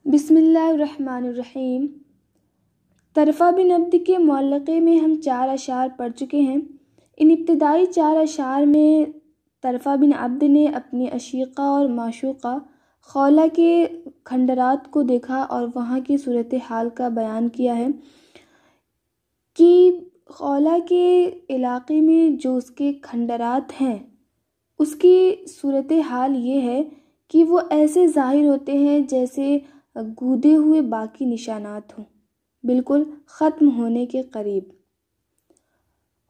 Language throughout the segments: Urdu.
بسم اللہ الرحمن الرحیم۔ طرفہ بن عبد کے معلقے میں ہم 4 اشعار پڑھ چکے ہیں۔ ان ابتدائی 4 اشعار میں طرفہ بن عبد نے اپنی عشیقہ اور معشوقہ خولہ کے کھنڈرات کو دیکھا اور وہاں کی صورتحال کا بیان کیا ہے کہ خولہ کے علاقے میں جو اس کے کھنڈرات ہیں اس کی صورتحال یہ ہے کہ وہ ایسے ظاہر ہوتے ہیں جیسے گودے ہوئے باقی نشانات ہوں، بالکل ختم ہونے کے قریب۔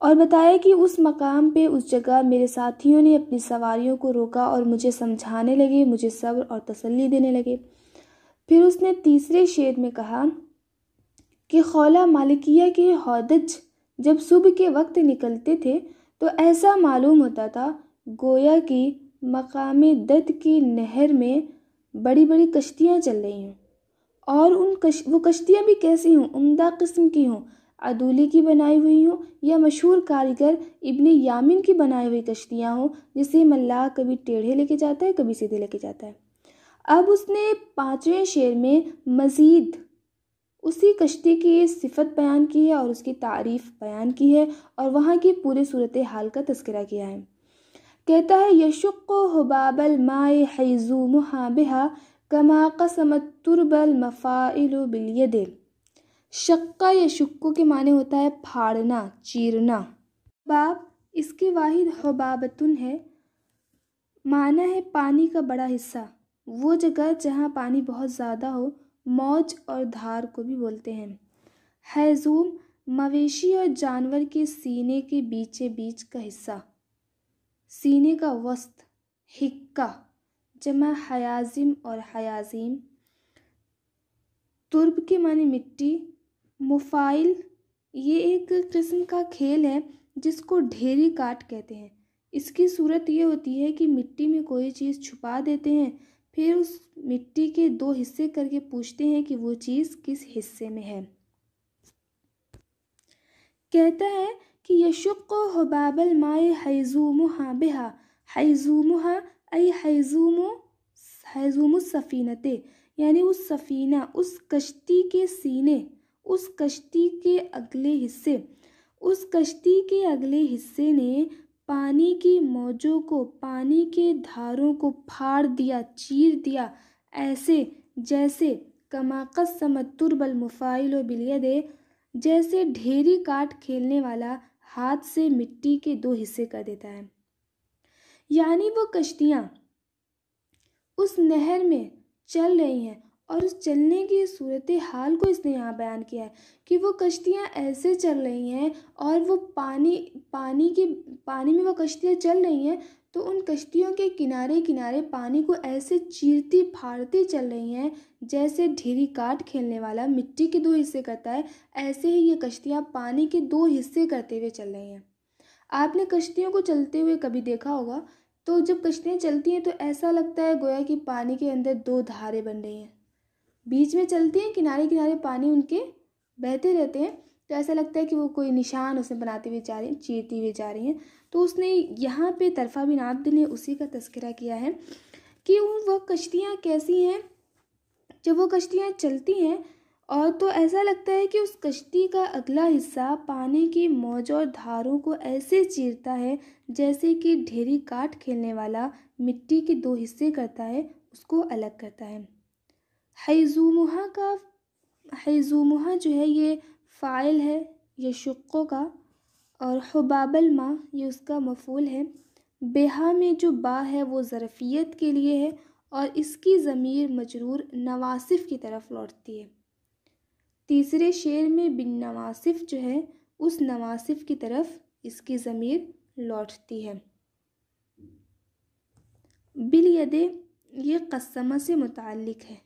اور بتایا کہ اس مقام پہ اس جگہ میرے ساتھیوں نے اپنی سواریوں کو روکا اور مجھے سمجھانے لگے، مجھے صبر اور تسلی دینے لگے۔ پھر اس نے تیسرے شعر میں کہا کہ خولہ مالکیہ کے ہودج جب صبح کے وقت نکلتے تھے تو ایسا معلوم ہوتا تھا گویا کہ مقام دد کی نہر میں بڑی بڑی کشتیاں چل رہی ہوں، اور وہ کشتیاں بھی کیسی ہوں، عمدہ قسم کی ہوں، عدولی کی بنائی ہوئی ہوں یا مشہور کاریگر ابن یامین کی بنائی ہوئی کشتیاں ہوں جسے ملاح کبھی ٹیڑھے لے کے جاتا ہے کبھی سیدھے لے کے جاتا ہے۔ اب اس نے 5ویں شعر میں مزید اسی کشتی کی صفت بیان کی ہے اور اس کی تعریف بیان کی ہے اور وہاں کی پوری صورتحال کا تذکرہ کیا ہے۔ کہتا ہے یشق حباب الماء حیزومھا بھا کما قسمت ترب المفائل بالید۔ شقہ یا شقو کے معنی ہوتا ہے پھاڑنا، چیرنا۔ حباب اس کے واحد حبابتن ہے، معنی ہے پانی کا بڑا حصہ، وہ جگہ جہاں پانی بہت زیادہ ہو، موج اور دھار کو بھی بولتے ہیں۔ حیزوم مویشی اور جانور کے سینے کے بیچ کا حصہ، سینے کا وسط، حکہ جمع حیازم اور حیازیم۔ ترب کے معنی مٹی۔ مفائل یہ ایک قسم کا کھیل ہے جس کو ڈھیری کاٹ کہتے ہیں۔ اس کی صورت یہ ہوتی ہے کہ مٹی میں کوئی چیز چھپا دیتے ہیں، پھر اس مٹی کے 2 حصے کر کے پوچھتے ہیں کہ وہ چیز کس حصے میں ہے۔ کہتا ہے کہ یشق حباب الماء حیزومھا بھا، حیزومھا ای حیزوم السفینۃ، یعنی اس سفینہ، اس کشتی کے سینے، اس کشتی کے اگلے حصے نے پانی کی موجوں کو، پانی کے دھاروں کو پھاڑ دیا، چیر دیا، ایسے جیسے کما قسمت ترب المفائل بالید، جیسے ڈھیری کاٹ کھیلنے والا ہاتھ سے مٹی کے 2 حصے کر دیتا ہے۔ یعنی وہ کشتیاں اس نہر میں چل رہی ہیں اور اس چلنے کی صورتحال کو اس نے یہاں بیان کیا ہے کہ وہ کشتیاں ایسے چل رہی ہیں اور وہ پانی میں وہ کشتیاں چل رہی ہیں تو ان کشتیوں کے کنارے پانی کو ایسے چیرتی پھاڑتی چل رہی ہیں جیسے ڈھیری کاٹ کھیلنے والا مٹی کے 2 حصے کرتا ہے، ایسے ہی یہ کشتیاں پانی کے 2 حصے کرتے ہوئے چل رہی ہیں۔ آپ نے کشتیوں کو چلتے ہوئے کبھی دیکھا ہوگا، تو جب کشتیاں چلتی ہیں تو ایسا لگتا ہے گویا کہ پانی کے اندر 2 دھاریں بن رہی ہیں، بیچ میں چلتی ہیں، کنارے پانی ان کے بہتے رہتے ہیں، تو ایسا لگتا ہے کہ وہ کوئی نشان اسے بناتے ہوئے جا رہی ہیں، چیرتی ہوئے جا رہی ہیں۔ تو اس نے یہاں پہ طرفہ بن عبد نے اسی کا تذکرہ کیا ہے کہ وہ کشتیاں کیسی ہیں، جب وہ کشتیاں چلتی ہیں اور تو ایسا لگتا ہے کہ اس کشتی کا اگلا حصہ پانی کی موج اور دھاروں کو ایسے چیرتا ہے جیسے کہ ڈھیری کاٹ کھیلنے والا مٹی کے 2 حصے کرتا ہے، اس کو الگ کرتا ہے۔ حیزومھا جو ہے یہ فاعل ہے یشقو کا، اور حباب الماء یہ اس کا مفعول ہے۔ بہا میں جو با ہے وہ ظرفیت کے لیے ہے اور اس کی ضمیر مجرور نواصف کی طرف لوٹتی ہے۔ تیسرے شعر میں بن نواصف جو ہے اس نواصف کی طرف اس کی ضمیر لوٹتی ہے۔ بالید یہ قسمہ سے متعلق ہے،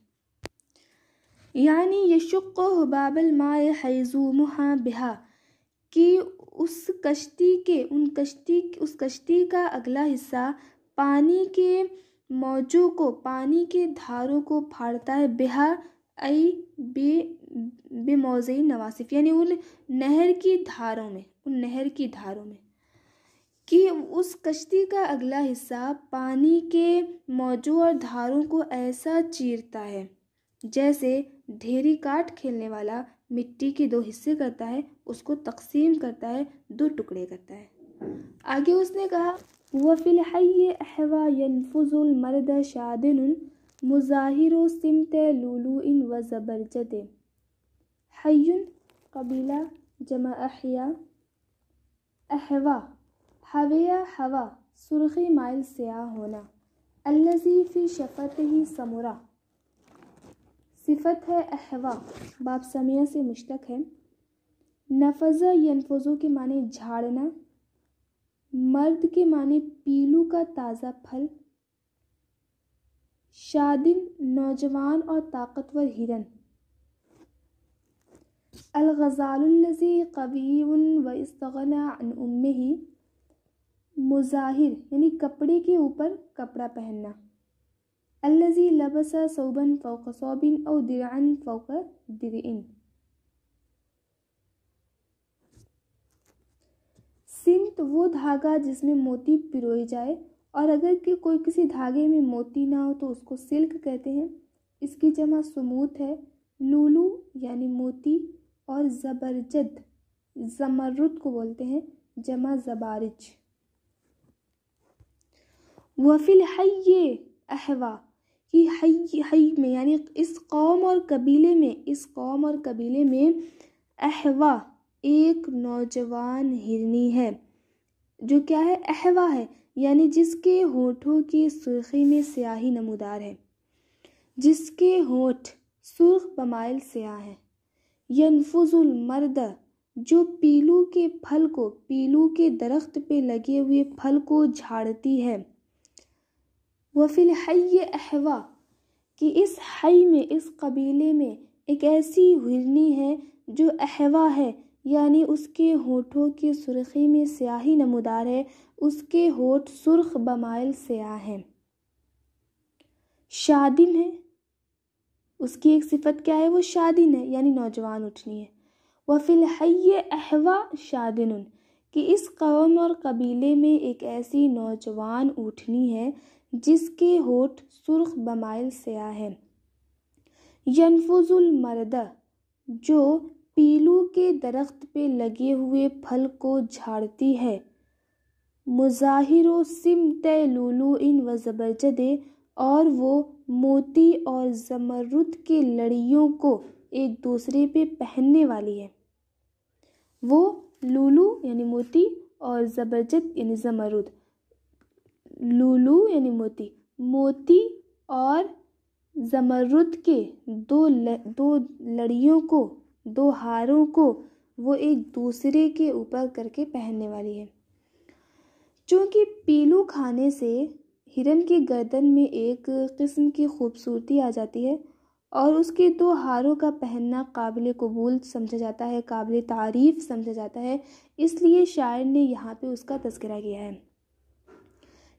یعنی یشق حباب الماء حیزومھا بھا کہ اس کشتی کا اگلا حصہ پانی کے موجوں کو، پانی کے دھاروں کو پھاڑتا ہے، بہا ای بموضع نواصف، یعنی ان نہر کی دھاروں میں کہ اس کشتی کا اگلا حصہ پانی کے موجوں اور دھاروں کو ایسا چیرتا ہے جیسے ڈھیری کاٹ کھیلنے والا مٹی کے 2 حصے کرتا ہے، اس کو تقسیم کرتا ہے، 2 ٹکڑے کرتا ہے۔ آگے اس نے کہا وَفِي الْحَيِّ أَحْوَى يَنْفُذُ الْمَرْدَ شَادِنٌ مُظَاہِرُ سِمْتِ لُؤْلُؤٍ وَزَبَرْجَدٍ۔ حَيٌّ قبیلہ جمع احیا، احوا حویہ ہوا سرخی مائل سیاہ ہونا، الذی فی شفتہ سمرہ صفت ہے احوا، باب سمیہ سے مشتق ہے۔ نفذ ینفذ کے معنی جھاڑنا، مرد کے معنی پیلو کا تازہ پھل، شادن نوجوان اور طاقتور ہرن، الغزال الذی قوی واستغنی عن امہ، مظاہر یعنی کپڑے کے اوپر کپڑا پہننا، الذی لبس ثوبا فوق ثوب او درعا فوق درع۔ سمت وہ دھاگا جس میں موتی پروئی جائے، اور اگر کہ کوئی کسی دھاگے میں موتی نہ ہو تو اس کو سلک کہتے ہیں۔ اس کی جمع سموت ہے، لولو یعنی موتی، اور زبرجد زمرد کو بولتے ہیں، جمع زبارج۔ وفی الحی احوا، یہ حی میں یعنی اس قوم اور قبیلے میں احوا ایک نوجوان ہرنی ہے، جو کیا ہے؟ احوا ہے، یعنی جس کے ہونٹوں کی سرخی میں سیاہی نمودار ہے، جس کے ہونٹ سرخ بمائل سیاہ ہیں۔ ینفذ المرد، جو پیلو کے درخت پہ لگے ہوئے پھل کو جھاڑتی ہے۔ وفی الحی احوا، کہ اس حی میں، اس قبیلے میں ایک ایسی ہرنی ہے جو احوا ہے، یعنی اس کے ہونٹوں کی سرخی میں سیاہی نمودار ہے، اس کے ہونٹ سرخ بمائل سیاہ ہیں۔ شادن ہے، اس کی ایک صفت کیا ہے؟ وہ شادن ہے، یعنی نوجوان اٹھنی ہے۔ وفی الحی احوا شادن، کہ اس قوم اور قبیلے میں ایک ایسی نوجوان اٹھنی ہے جس کے ہونٹ سرخ بمائل سیاہ ہے۔ ینفذ المرد، جو پیلو کے درخت پہ لگے ہوئے پھل کو جھاڑتی ہے۔ مظاہر سمت لؤلؤ و زبرجد، اور وہ موتی اور زمرد کے لڑیوں کو ایک دوسرے پہ پہننے والی ہے۔ وہ لولو یعنی موتی اور زبرجد یعنی زمرد۔ لولو یعنی موتی اور زمرد کے دو لڑیوں کو، 2 ہاروں کو وہ ایک دوسرے کے اوپر کر کے پہننے والی ہے۔ چونکہ پیلو کھانے سے ہرن کی گردن میں ایک قسم کی خوبصورتی آ جاتی ہے، اور اس کے 2 ہاروں کا پہننا قابل قبول سمجھا جاتا ہے، قابل تعریف سمجھا جاتا ہے، اس لیے شاعر نے یہاں پہ اس کا تذکرہ کیا ہے۔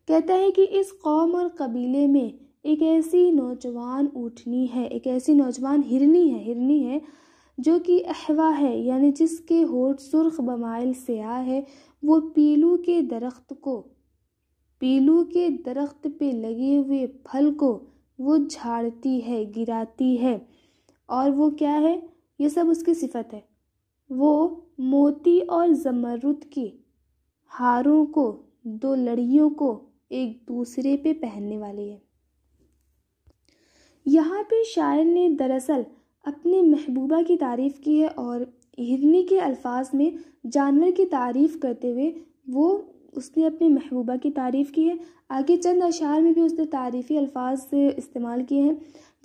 کہتا ہے کہ اس قوم اور قبیلے میں ایک ایسی نوجوان اونٹنی ہے، ایک ایسی نوجوان ہرنی ہے جو کہ احوا ہے، یعنی جس کے ہونٹ سرخ بمائل سیاہ ہے۔ وہ پیلو کے درخت پہ لگے ہوئے پھل کو وہ جھاڑتی ہے، گراتی ہے، اور وہ کیا ہے؟ یہ سب اس کی صفت ہے۔ وہ موتی اور زمرد کی ہاروں کو، 2 لڑیوں کو ایک دوسرے پہ پہننے والی ہے۔ یہاں پہ شاعر نے دراصل اپنے محبوبہ کی تعریف کی ہے، اور ہرنی کے الفاظ میں جانور کی تعریف کرتے ہوئے اس نے اپنے محبوبہ کی تعریف کی ہے۔ آگے چند اشعار میں بھی اس نے تعریفی الفاظ استعمال کیے ہیں،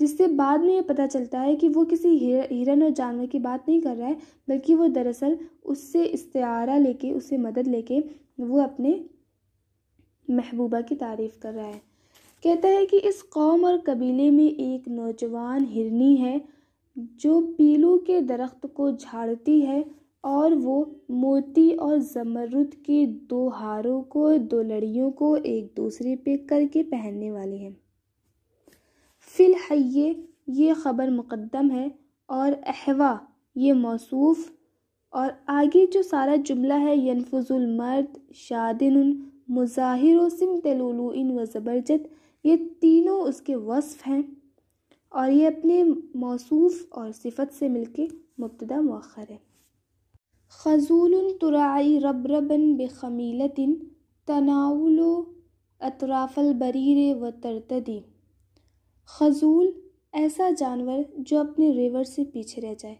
جس سے بعد میں یہ پتہ چلتا ہے کہ وہ کسی ہرن اور جانور کی بات نہیں کر رہا ہے، بلکہ وہ دراصل اس سے استعارہ لے کے، اس سے مدد لے کے وہ اپنے محبوبہ کی تعریف کر رہا ہے۔ کہتا ہے کہ اس قوم اور قبیلے میں ایک نوجوان ہرنی ہے جو پیلو کے درخت کو جھاڑتی ہے، اور وہ موتی اور زمرد کے 2 ہاروں کو، 2 لڑیوں کو ایک دوسرے پہ کر کے پہننے والی ہے۔ فی الحی یہ خبر مقدم ہے، اور احوا یہ موصوف، اور آگے جو سارا جملہ ہے ینفذ المرد، شادن، مظاہر سمت لؤلؤ و زبرجد، یہ تینوں اس کے وصف ہیں، اور یہ اپنے موصوف اور صفت سے مل کے مبتدا مؤخر ہے۔ خذول تراعی ربربا بخمیلۃ تناول اطراف البریر و ترتدی۔ خذول ایسا جانور جو اپنے ریوڑ سے پیچھے رہ جائے،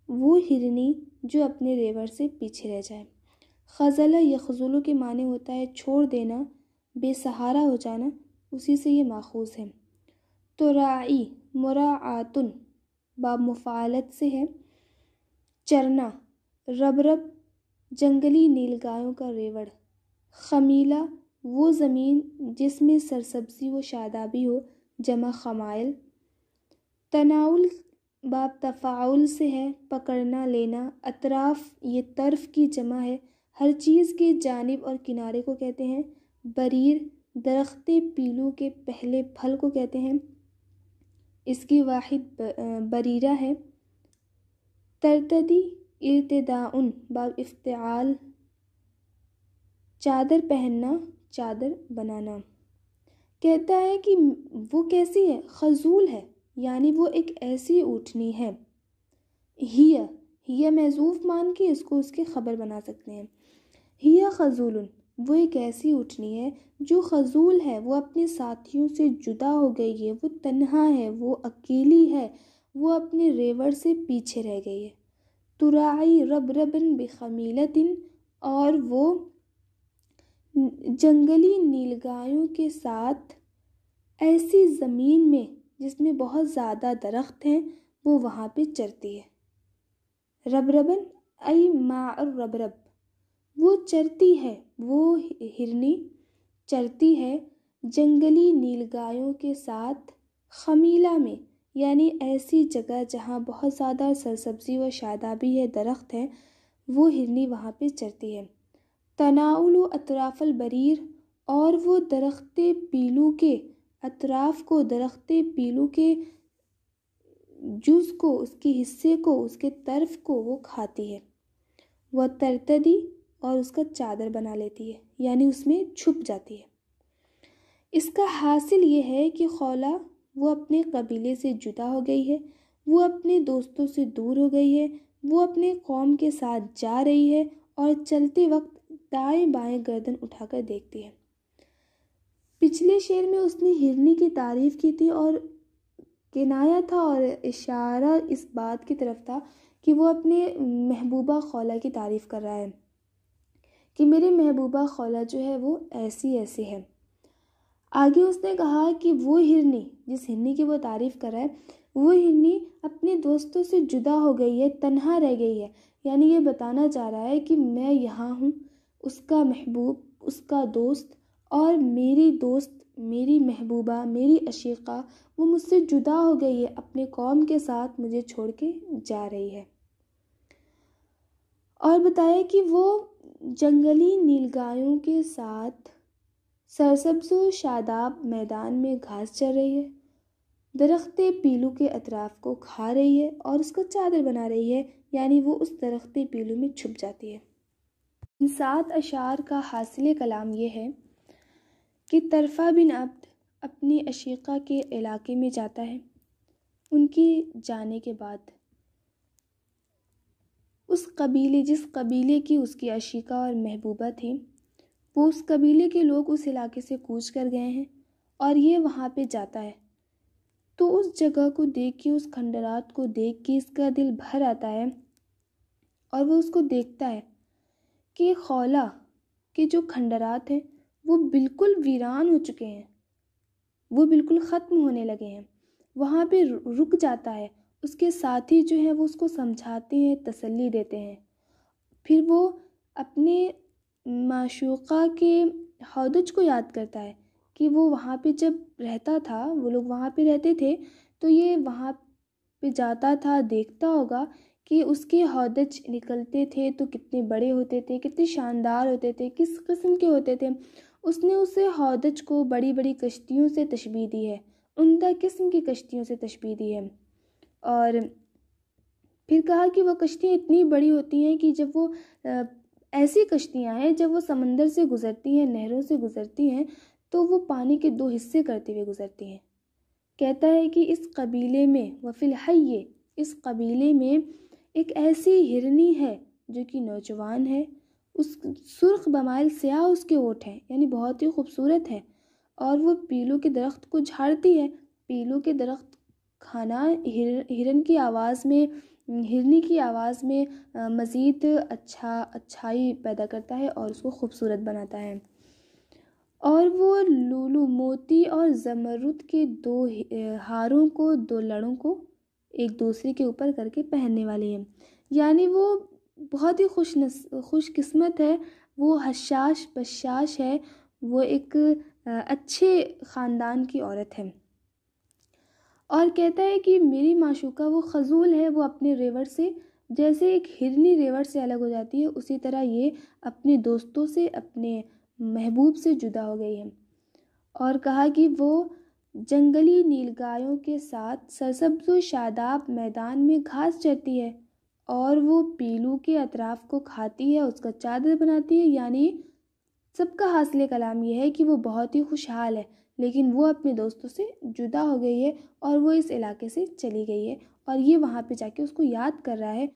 وہ ہرنی جو اپنے ریوڑ سے پیچھے رہ جائے۔ خذل یخذل کے معنی ہوتا ہے چھوڑ دینا، بے سہارا ہو جانا، اسی سے یہ ماخوذ ہے۔ تراعی مراعاتن باب مفعلت سے ہے، چرنا، ربرب جنگلی نیل گایوں کا ریوڑ، خمیلہ وہ زمین جس میں سرسبزی و شادابی ہو، جمع خمائل۔ تناول باب تفاعل سے ہے، پکڑنا لینا، اطراف یہ طرف کی جمع ہے، ہر چیز کے جانب اور کنارے کو کہتے ہیں۔ بریر درخت پیلو کے پہلے پھل کو کہتے ہیں، اس کی واحد بریرہ ہے۔ ترتدی ارتداء باب افتعال چادر پہننا، چادر بنانا۔ کہتا ہے کہ وہ کیسی ہے، خذول ہے، یعنی وہ ایک ایسی اونٹنی ہے۔ ہی محذوف مان کے اس کو اس کے خبر بنا سکتے ہیں۔ ہی خذول وہ ایک ایسی اونٹنی ہے جو خذول ہے، وہ اپنے ساتھیوں سے جدا ہو گئی ہے، وہ تنہا ہے، وہ اکیلی ہے، وہ اپنے ریوڑ سے پیچھے رہ گئی ہے۔ تراعی ربربا بخمیلۃ اور وہ جنگلی نیل گایوں کے ساتھ ایسی زمین میں جس میں بہت زیادہ درخت ہیں، وہ وہاں پہ چرتی ہے۔ ربربن ای ماء الربرب وہ چرتی ہے، وہ ہرنی چرتی ہے جنگلی نیل گایوں کے ساتھ، خمیلہ میں یعنی ایسی جگہ جہاں بہت زیادہ سرسبزی و شادابی ہے، درخت ہے، وہ ہرنی وہاں پہ چرتی ہے۔ تناول اطراف البریر اور وہ درخت پیلو کے اطراف کو، درخت پیلو کے جز کو، اس کے حصے کو، اس کے طرف کو وہ کھاتی ہے۔ وہ ترتدی اور اس کا چادر بنا لیتی ہے، یعنی اس میں چھپ جاتی ہے۔ اس کا حاصل یہ ہے کہ خولہ وہ اپنے قبیلے سے جدا ہو گئی ہے، وہ اپنے دوستوں سے دور ہو گئی ہے، وہ اپنے قوم کے ساتھ جا رہی ہے اور چلتے وقت دائیں بائیں گردن اٹھا کر دیکھتی ہے۔ پچھلے شعر میں اس نے ہرنی کی تعریف کی تھی اور کنایا تھا اور اشارہ اس بات کی طرف تھا کہ وہ اپنے محبوبہ خولہ کی تعریف کر رہا ہے کہ میرے محبوبہ خولہ جو ہے وہ ایسی ایسی ہے۔ آگے اس نے کہا کہ وہ ہرنی، جس ہرنی کی وہ تعریف کر رہا ہے، وہ ہرنی اپنے دوستوں سے جدا ہو گئی ہے، تنہا رہ گئی ہے، یعنی یہ بتانا چاہ رہا ہے کہ میں یہاں ہوں، اس کا محبوب، اس کا دوست، اور میری دوست، میری محبوبہ، میری عشیقہ وہ مجھ سے جدا ہو گئی ہے، اپنے قوم کے ساتھ مجھے چھوڑ کے جا رہی ہے۔ اور بتایا کہ وہ جنگلی نیل گایوں کے ساتھ سرسبز و شاداب میدان میں گھاس چر رہی ہے، درخت پیلو کے اطراف کو کھا رہی ہے اور اس کا چادر بنا رہی ہے، یعنی وہ اس درخت پیلو میں چھپ جاتی ہے۔ ان 7 اشعار کا حاصل کلام یہ ہے کہ طرفہ بن عبد اپنی عشیقہ کے علاقے میں جاتا ہے۔ ان کے جانے کے بعد جس قبیلے کی اس کی عشیقہ اور محبوبہ تھی، وہ اس قبیلے کے لوگ اس علاقے سے کوچ کر گئے ہیں اور یہ وہاں پہ جاتا ہے، تو اس جگہ کو دیکھ کے، اس کھنڈرات کو دیکھ کے اس کا دل بھر آتا ہے اور وہ اس کو دیکھتا ہے کہ خولہ کے جو کھنڈرات ہیں وہ بالکل ویران ہو چکے ہیں، وہ بالکل ختم ہونے لگے ہیں۔ وہاں پہ رک جاتا ہے، اس کے ساتھی جو ہیں وہ اس کو سمجھاتے ہیں، تسلی دیتے ہیں۔ پھر وہ اپنے معشوقہ کے ہودج کو یاد کرتا ہے کہ وہ وہاں پہ جب رہتا تھا، وہ لوگ وہاں پہ رہتے تھے، تو یہ وہاں پہ جاتا تھا، دیکھتا ہوگا کہ اس کے ہودج نکلتے تھے تو کتنے بڑے ہوتے تھے، کتنے شاندار ہوتے تھے، کس قسم کے ہوتے تھے۔ اس نے اسے ہودج کو بڑی بڑی کشتیوں سے تشبیہ دی ہے، عمدہ قسم کی کشتیوں سے تشبیہ دی ہے، اور پھر کہا کہ وہ کشتیاں اتنی بڑی ہوتی ہیں کہ جب وہ ایسی کشتیاں ہیں جب وہ سمندر سے گزرتی ہیں، نہروں سے گزرتی ہیں، تو وہ پانی کے 2 حصے کرتے ہوئے گزرتی ہیں، کہتا ہے کہ اس قبیلے میں وفی الحی، اس قبیلے میں ایک ایسی ہرنی ہے جو کہ نوجوان ہے، اس سرخ بمائل سیاہ اس کے ہونٹ ہیں، یعنی بہت ہی خوبصورت ہے، اور وہ پیلو کے درخت کو جھاڑتی ہے۔ پیلو کے درخت کھانا ہرن کی آواز میں، ہرنی کی آواز میں مزید اچھائی پیدا کرتا ہے اور اس کو خوبصورت بناتا ہے۔ اور وہ لولو، موتی اور زمرد کے دو ہاروں کو، دو لڑوں کو ایک دوسرے کے اوپر کر کے پہننے والے ہیں، یعنی وہ بہت ہی خوش قسمت ہے، وہ حشاش بشاش ہے، وہ ایک اچھے خاندان کی عورت ہے۔ اور کہتا ہے کہ میری معشوقہ وہ خجول ہے، وہ اپنے ریوڑ سے، جیسے ایک ہرنی ریوڑ سے الگ ہو جاتی ہے اسی طرح یہ اپنے دوستوں سے، اپنے محبوب سے جدا ہو گئی ہے۔ اور کہا کہ وہ جنگلی نیل گایوں کے ساتھ سرسبز و شاداب میدان میں گھاس چرتی ہے، اور وہ پیلو کے اطراف کو کھاتی ہے، اس کا چادر بناتی ہے، یعنی سب کا حاصل کلام یہ ہے کہ وہ بہت ہی خوشحال ہے، لیکن وہ اپنے دوستوں سے جدا ہو گئی ہے اور وہ اس علاقے سے چلی گئی ہے، اور یہ وہاں پہ جا کے اس کو یاد کر رہا ہے